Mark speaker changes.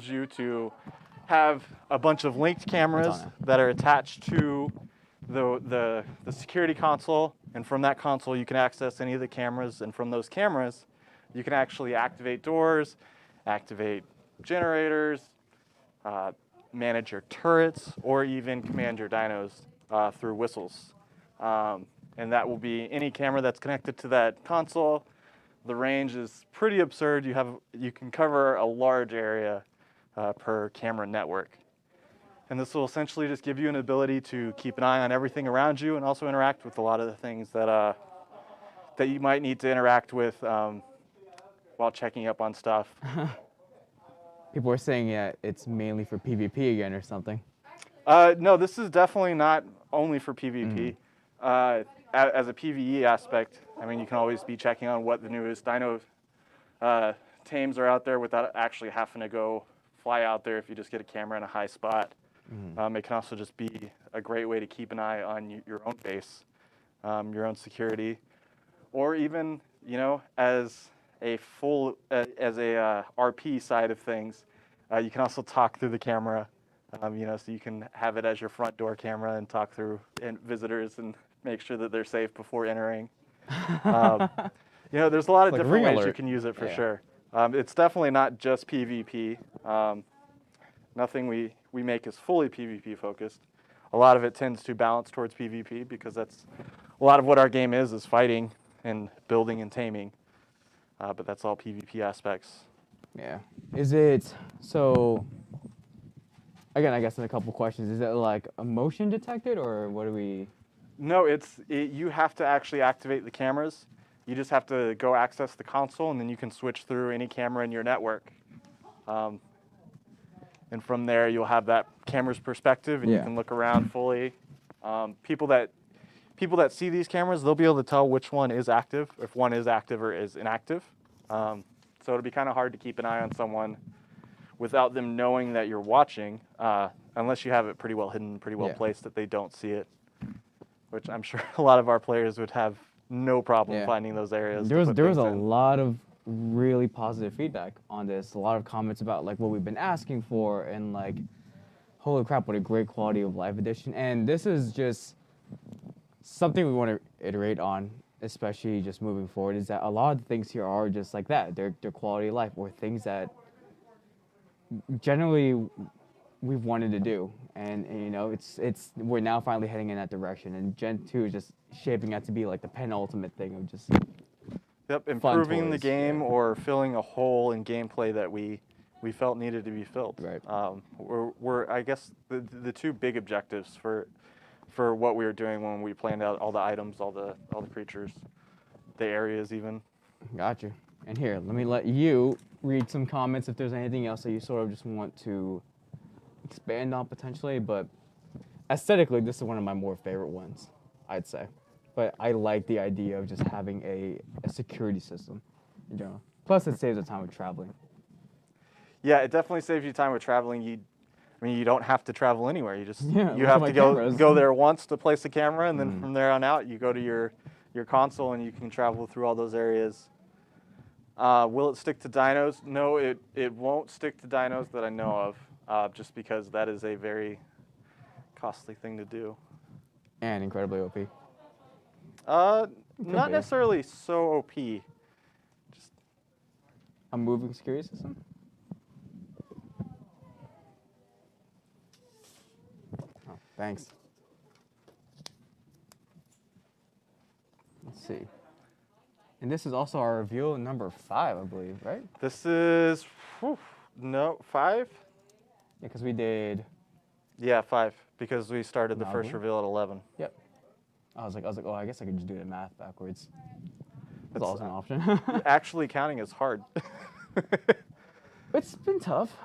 Speaker 1: you to have a bunch of linked cameras
Speaker 2: now.
Speaker 1: that are attached to the security console, and from that console you can access any of the cameras, and from those cameras you can actually activate doors, activate generators, manage your turrets, or even command your dynos through whistles. And that will be any camera that's connected to that console. The range is pretty absurd. You can cover a large area per camera network. And this will essentially just give you an ability to keep an eye on everything around you and also interact with a lot of the things that you might need to interact with while checking up on stuff.
Speaker 2: People are saying it's mainly for PvP again or something.
Speaker 1: No, this is definitely not only for PvP. As a PvE aspect, I mean, you can always be checking on what the newest dino tames are out there without actually having to go fly out there if you just get a camera in a high spot. It can also just be a great way to keep an eye on your own base, your own security, or even, as a RP side of things, you can also talk through the camera, so you can have it as your front door camera and talk through visitors and make sure that they're safe before entering. There's a lot of different ways you can use it for sure. It's definitely not just PvP. Nothing we make is fully PvP focused. A lot of it tends to balance towards PvP because that's a lot of what our game is fighting and building and taming. But that's all PvP aspects.
Speaker 2: Yeah. Is it, so, again, I guess in a couple questions, is it like a motion detected or what do we?
Speaker 1: No, you have to actually activate the cameras. You just have to go access the console, and then you can switch through any camera in your network. And from there, you'll have that camera's perspective, and you can look around fully. People that see these cameras, they'll be able to tell which one is active, if one is active or is inactive. So it'll be kind of hard to keep an eye on someone without them knowing that you're watching, unless you have it pretty well hidden, pretty well placed that they don't see it, which I'm sure a lot of our players would have no problem finding those areas.
Speaker 2: There was a lot of really positive feedback on this. A lot of comments about like what we've been asking for and like, holy crap, what a great quality of life edition. And this is just something we want to iterate on, especially just moving forward, is that a lot of the things here are just like that. They're quality of life or things that generally we've wanted to do. And it's we're now finally heading in that direction. And Gen 2 is just shaping out to be like the penultimate thing of just
Speaker 1: improving the game or filling a hole in gameplay that we felt needed to be filled.
Speaker 2: Right.
Speaker 1: We're I guess the two big objectives for what we were doing when we planned out all the items, all the creatures, the areas even.
Speaker 2: Gotcha. And here, let me let you read some comments if there's anything else that you sort of just want to expand on potentially, but aesthetically, this is one of my more favorite ones, I'd say. But I like the idea of just having a security system in general. Plus, it saves the time of traveling.
Speaker 1: Yeah, it definitely saves you time with traveling. You don't have to travel anywhere. You have to go there once to place a camera, and then from there on out, you go to your console and you can travel through all those areas. Will it stick to dinos? No, it won't stick to dinos that I know of, just because that is a very costly thing to do.
Speaker 2: And incredibly OP.
Speaker 1: Not necessarily so OP. Just
Speaker 2: a moving security system? Oh, thanks. Let's see. And this is also our reveal number 5, I believe, right?
Speaker 1: This is, 5?
Speaker 2: Yeah, because we did.
Speaker 1: Yeah, 5, because we started the first reveal at 11.
Speaker 2: Yep. I was like, oh, I guess I could just do the math backwards. That's also an option.
Speaker 1: Actually counting is hard.
Speaker 2: It's been tough.